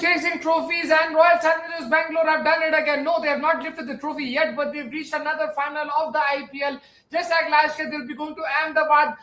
chasing trophies, and Royal Challengers Bangalore have done it again. No, they have not lifted the trophy yet, but they've reached another final of the IPL. Just like last year, they'll be going to Ahmedabad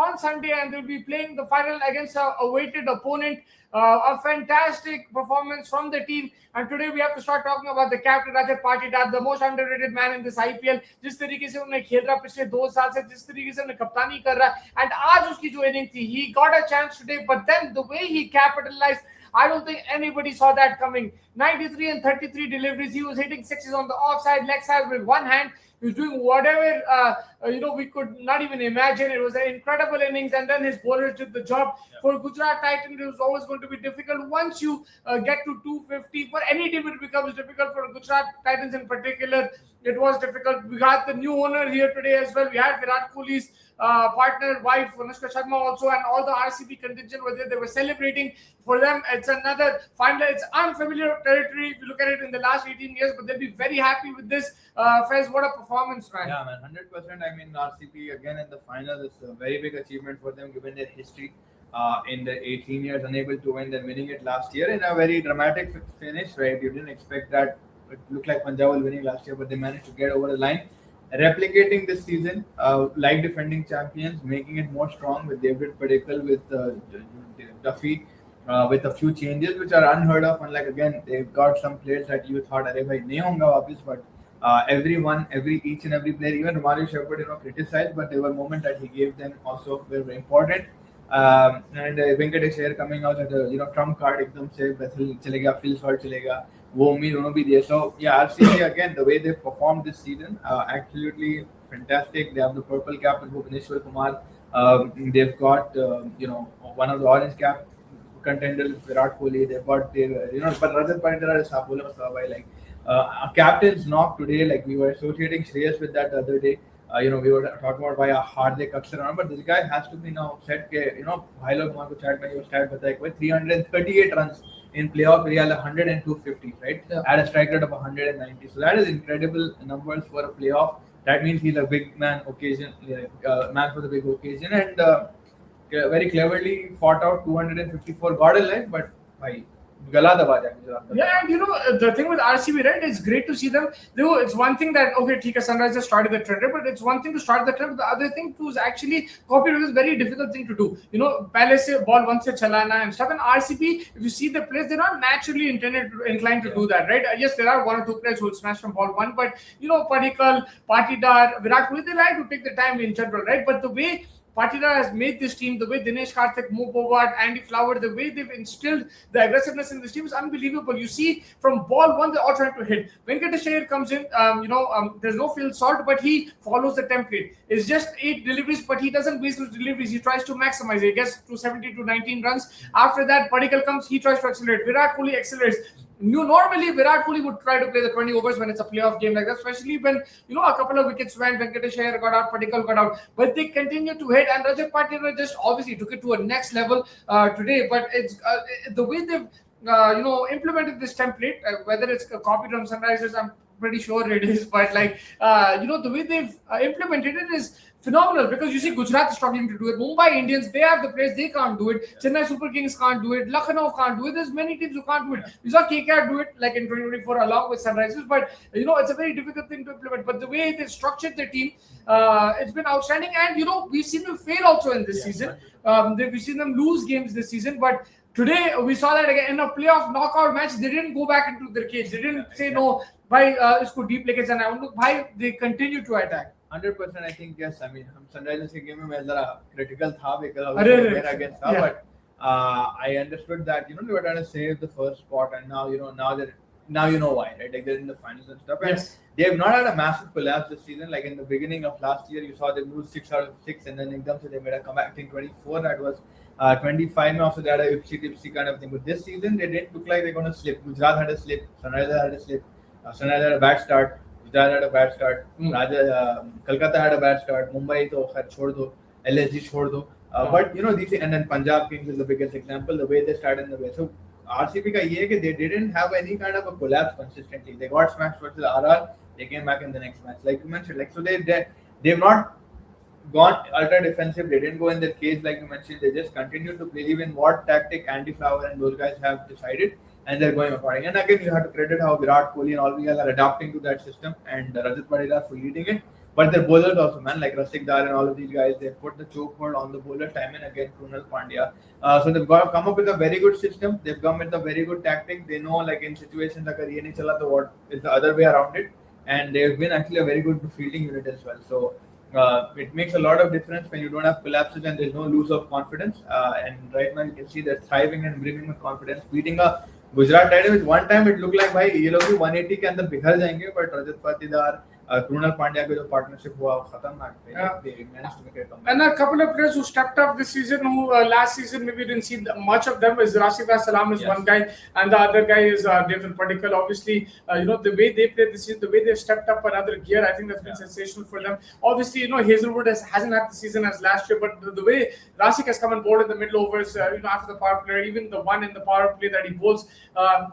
on Sunday, and they'll be playing the final against a awaited opponent. A fantastic performance from the team. And today we have to start talking about the captain Rajat Patidar, the most underrated man in this IPL. जिस तरीके से उन्हें खेल रहा पिछले 2 साल से, जिस तरीके से उन्हें कप्तानी कर रहा, and आज उसकी जो इनिंग थी, he got a chance today, but then the way he capitalized, I don't think anybody saw that coming. 93 and 33 deliveries. He was hitting sixes on the offside, leg side with one hand. He was doing whatever we could not even imagine. It was an incredible innings, and then his bowlers did the job. Yeah. For Gujarat Titans, it was always going to be difficult. Once you get to 250, for any team it becomes difficult. For Gujarat Titans in particular, it was difficult. We got the new owner here today as well. We had Virat Kohli's partner, wife, Anushka Sharma also, and all the RCB contingent were there. They were celebrating. For them, it's another final. It's unfamiliar territory if you look at it in the last 18 years, but they'll be very happy with this. Fez, what a performance, man. Yeah, man, 100%. I mean, RCB again in the final is a very big achievement for them given their history. In the 18 years unable to win, then winning it last year in a very dramatic finish, right? You didn't expect that. It looked like Punjab was winning last year, but they managed to get over the line. Replicating this season, like defending champions, making it more strong with David Padikkal, with Duffy, with a few changes which are unheard of. And like again, they've got some players that you thought, "Arey bhai, nahi honga wapis," but each and every player, even Romario Shepherd, criticized, but there were moments that he gave them also were very important. And Venkatesh Iyer coming out as a trump card, ekdam se Bethel chalega, Phil Salt chalega. वो उम्मीद दोनों भी दे. So yeah, RCB again, the way they performed this season, absolutely fantastic. They have the purple cap with Bhubaneswar Kumar. They've got one of the orange cap contenders, Virat Kohli. They've got but Rajat Patidar is like a captain's knock today. Like we were associating Shreyas with that the other day. We were talking about why Hardik Aksar, but this guy has to be now said ke bhai log humko chat mein wo stat bataya कि 338 runs in playoff area, 100 and 250, right? Yeah. At a strike rate of 190. So that is incredible numbers for a playoff. That means he's a big man man for the big occasion, and very cleverly fought out 254, got a leg, but bhai gala daba jayega. Yeah, and the thing with RCB, right? It's great to see them. It's one thing that okay, Sunrisers started the trend, but it's one thing to start the trend. The other thing to is actually copy, which is a very difficult thing to do. Pehle se ball once se chalana and stuff. And RCB, if you see the players, they're not naturally inclined to do that, right? Yes, there are 1 or 2 players who will smash from ball 1, but Padikkal, Patidar, Virat Kohli, they like to take the time in general, right? But the way Patidar has made this team, the way Dinesh Karthik, Mo Bobart, Andy Flower, the way they've instilled the aggressiveness in this team is unbelievable. You see, from ball 1, they're all trying to hit. Venkatesh Iyer comes in, there's no Phil Salt, but he follows the template. It's just 8 deliveries, but he doesn't waste those deliveries. He tries to maximize it. He gets to 70 to 19 runs. After that, Padikkal comes, he tries to accelerate. Virat Kohli accelerates. Normally, Virat Kohli would try to play the 20 overs when it's a playoff game like that, especially when, a couple of wickets went, Venkatesh Iyer got out, Padikkal got out. But they continue to hit, and Rajat Patidar just obviously took it to a next level today. But it's the way they've, implemented this template, whether it's copied from Sunrisers, I'm pretty sure it is. But the way they've implemented it is phenomenal, because you see Gujarat is struggling to do it. Mumbai Indians, they have the players, they can't do it. Chennai Super Kings can't do it. Lucknow can't do it. There's many teams who can't do it. We saw KKR do it like in 2024 along with Sunrisers, but it's a very difficult thing to implement. But the way they've structured the team, it's been outstanding. And we've seen them fail also in this season. We've seen them lose games this season, but today we saw that again in a playoff knockout match. They didn't go back into their cage. They didn't say no. Bhai, isko deep leके जाना है. Look, bhai, they continue to attack. 100%, I think, yes. I mean, Sunrisers के game में मैं जरा critical था because against था, but I understood that they were trying to save the first spot, and now now you know why, right? Like they're in the finals and stuff. And they have not had a massive collapse this season. Like in the beginning of last year, you saw them lose 6 out of 6, and then they made a comeback. I think 24. That was 25. Also, they had a tipsy kind of thing. But this season, they didn't look like they're going to slip. Gujarat had a slip. Sunrisers had a slip. Sunrisers had a bad start. Gujarat had a bad start. Kolkata had a bad start. Mumbai to chhod do. LSG chhod do. But these, and then Punjab Kings is the biggest example. The way they started in the way. So RCB ka ye hai ki they didn't have any kind of a collapse consistently. They got smashed versus RR. They came back in the next match, like you mentioned. Like so, they've not gone ultra defensive. They didn't go in their cage like you mentioned. They just continued to believe in what tactic Andy Flower and those guys have decided. and they're going according. And again, you have to credit how Virat Kohli and all these guys are adapting to that system, and Rajat Patidar for leading it. But their bowlers also, man, like Rasik Dar and all of these guys, they put the chokehold on the bowler time and again, Krunal Pandya. So they've got to come up with a very good system. They've come with a very good tactic. They know, like in situations like ye nahi chala, so what is the other way around it. And they've been actually a very good fielding unit as well. So it makes a lot of difference when you don't have collapses and there's no loss of confidence. And right now you can see they're thriving and bringing with confidence, beating a Gujarat Titans. One time it looked like भाई ये लोग भी 180 के अंदर बिखर जाएंगे, but Rajat Patidar, Krunal Pandya का जो partnership हुआ खतरनाक थे. They managed to make a comeback. And a couple of players who stepped up this season, who last season maybe didn't see much of them, is Rashida Salam is one guy, and the other guy is Devin Padikkal. Obviously, the way they played this season, the way they've stepped up another gear, I think that's been sensational for them. Obviously, Hazelwood hasn't had the season as last year, but the way Rashik has come on board in the middle overs, after the power play, even the one in the power play that he bowls,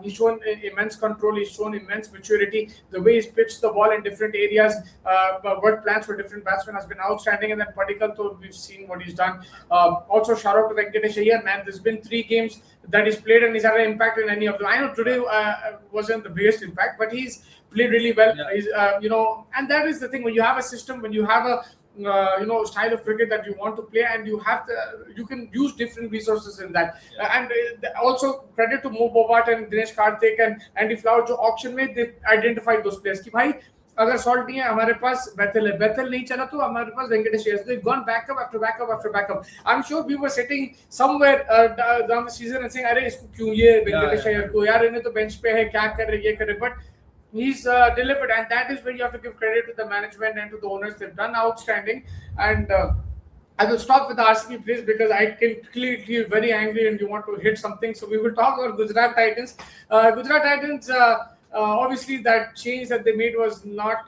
he's shown immense control, he's shown immense maturity. The way he's pitched the ball in different areas, work plans for different batsmen has been outstanding. And then Padikkal, though, we've seen what he's done. Also, shout out to Venkatesh Iyer, man. There's been 3 games that he's played and he's had an impact in any of them. I know today wasn't the biggest impact, but he's played really well. Yeah. He's, and that is the thing, when you have a system, when you have a style of cricket that you want to play, and you can use different resources in that. And also credit to Mo Bobart and Dinesh Karthik and Andy Flower, जो auction में they identified those players कि भाई अगर salt नहीं है हमारे पास Bethel नहीं चला तो हमारे पास Venkatesh Iyer. They've gone backup after backup after backup. I'm sure we were sitting somewhere down the season and saying अरे इसको क्यों ये Venkatesh Iyer को यार इन्हें तो bench पे है क्या कर रहे ये कर रहे, but he's delivered, and that is where you have to give credit to the management and to the owners. They've done outstanding. And I will stop with the RCB, please, because I can clearly feel very angry and you want to hit something. So we will talk about Gujarat Titans. Gujarat Titans, obviously that change that they made was not,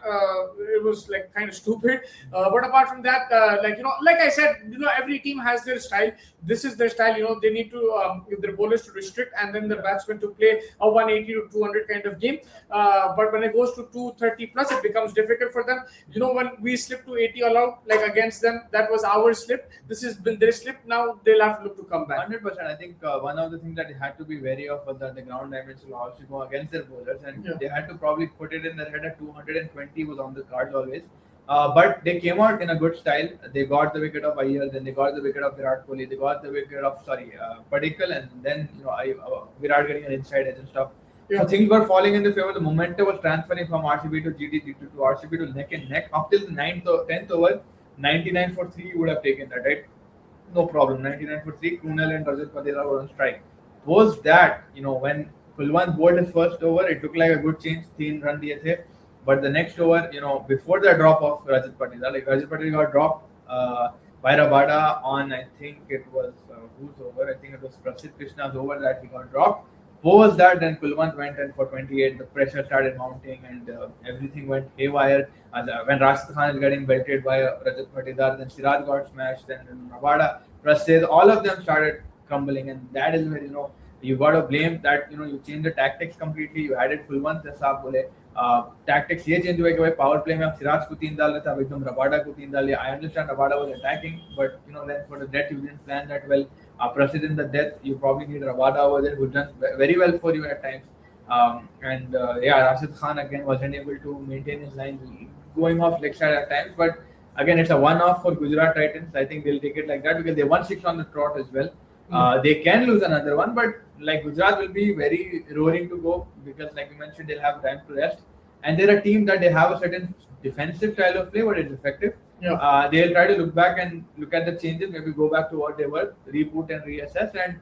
it was like kind of stupid. But apart from that, like I said, every team has their style. This is their style. They need to give their bowlers to restrict and then the batsmen to play a 180 to 200 kind of game. But when it goes to 230 plus, it becomes difficult for them. When we slip to 80 all out, like against them, that was our slip. This has been their slip. Now they'll have to look to come back. 100%. I think one of the things that they had to be wary of was that the ground dimension will also go against their bowlers, and they had to probably put it in their head at 220 was on the cards always. But they came out in a good style. They got the wicket of Iyer, then they got the wicket of Virat Kohli, they got the wicket of Padikkal, and then Virat getting an inside edge and stuff. So things were falling in the favor. The momentum was transferring from RCB to GT to RCB to neck and neck up till the 9th or 10th over. 99 for 3, you would have taken that, right? No problem. 99 for 3. Krunal and Rajat Patidar were on strike. Post that, when Kulwant bowled his first over, it looked like a good change. 3 run diye the. But the next over, before the drop of Rajat Patidar, Rajat Patidar got dropped by Rabada on, I think it was who's over? I think it was Prasidh Krishna's over that he got dropped. Post that, then Kulwant went in for 28. The pressure started mounting and everything went haywire. When Rashid Khan is getting belted by Rajat Patidar, then Siraj got smashed, then Rabada, Prasidh, all of them started crumbling, and that is where you got to blame that you changed the tactics completely. You added Kulwant, जैसा आप बोले tactics ये change हुए कि भाई power play में आप सिराज को 3 डाल रहे थे, अब एकदम रबाडा को 3 डाल लिया. I understand Rabada was attacking, but then for the death you didn't plan that well. Prasidh in the death, you probably need Rabada over there, who done very well for you at times. Rashid Khan again wasn't able to maintain his line, going off leg side at times. But again, it's a one-off for Gujarat Titans. I think they'll take it like that because they won 6 on the trot as well. They can lose another one, but like Gujarat will be very roaring to go because, like you mentioned, they'll have time to rest. And they're a team that they have a certain defensive style of play, but it's effective. They'll try to look back and look at the changes, maybe go back to what they were, reboot and reassess, and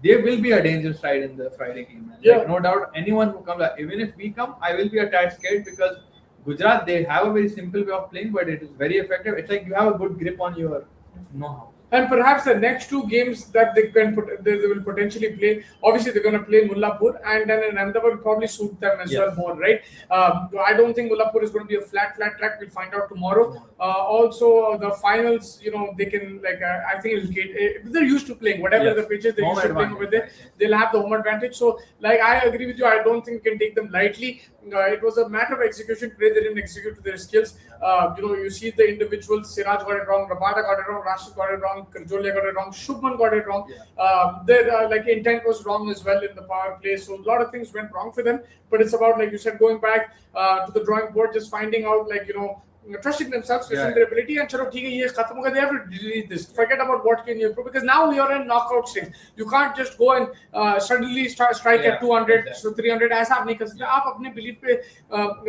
they will be a dangerous side in the Friday game. Like, no doubt, anyone who comes, even if we come, I will be a tad scared because Gujarat, they have a very simple way of playing, but it is very effective. It's like you have a good grip on your know-how. And perhaps the next 2 games that they will potentially play, obviously they're going to play Mullapur, and then Ahmedabad will probably suit them as well more, right? I don't think Mullapur is going to be a flat track. We'll find out tomorrow. Also, the finals, they can, I think they're used to playing whatever the pitches they're used to playing over there. They'll have the home advantage. So, I agree with you. I don't think you can take them lightly. it was a matter of execution. Today they didn't execute to their skills. You see the individuals. Siraj got it wrong, Rabada got it wrong, Rashid got it wrong, Karjolia got it wrong, Shubman got it wrong. Their intent was wrong as well in the power play. So a lot of things went wrong for them. But it's about, like you said, going back to the drawing board, just finding out, trusting themselves, trusting their ability, and chalo, they have to delete this. Forget about what can you improve, because now we are in knockout stage. You can't just go and suddenly strike at 200, so 300. ऐसा आप नहीं कर सकते. आप अपने belief पे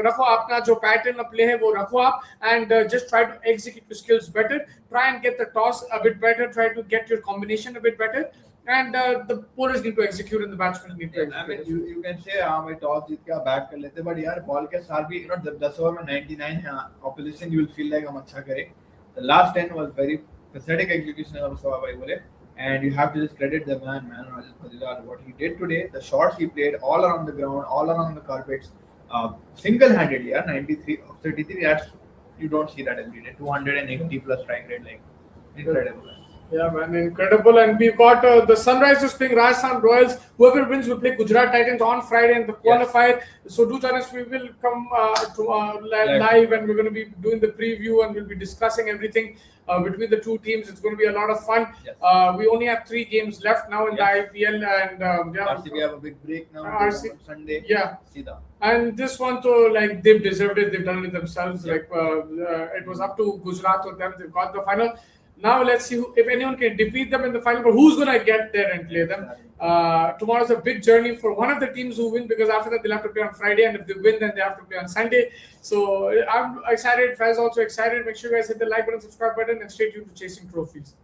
रखो, अपना जो pattern of play है वो रखो आप, and just try to execute your skills better. Try and get the toss a bit better. Try to get your combination a bit better. And the bowlers need to execute and the batsmen need to execute. I mean, you can say मैं toss जीत के bat कर लेते, but यार ball के साथ भी जब 10 over में 99 है opposition, you will feel like हम अच्छा करें. The last 10 was very pathetic execution of Mustafa Bhai bole, and you have to just credit the man Rajat Patidar, what he did today, the shots he played all around the ground, all around the carpets, single-handedly. 93 of 33, you don't see that every day. 280 plus strike rate, like incredible. Yeah, man, incredible. And we've got the Sunrisers playing Rajasthan Royals. Whoever wins will play Gujarat Titans on Friday in the qualifier. So do join us. We will come live, and we're going to be doing the preview, and we'll be discussing everything between the two teams. It's going to be a lot of fun. Yes. We only have 3 games left now in the IPL, and RCB have a big break now. RCB, Sunday. Yeah. Sida. And this one, too, like, they've deserved it. They've done it themselves. It was up to Gujarat or them. They've got the final. Now let's see if anyone can defeat them in the final, but who's going to get there and play them? Tomorrow's a big journey for one of the teams who win, because after that they'll have to play on Friday, and if they win, then they have to play on Sunday. So I'm excited. Faiz also excited. Make sure you guys hit the like button, subscribe button, and stay tuned to Chasing Trophies.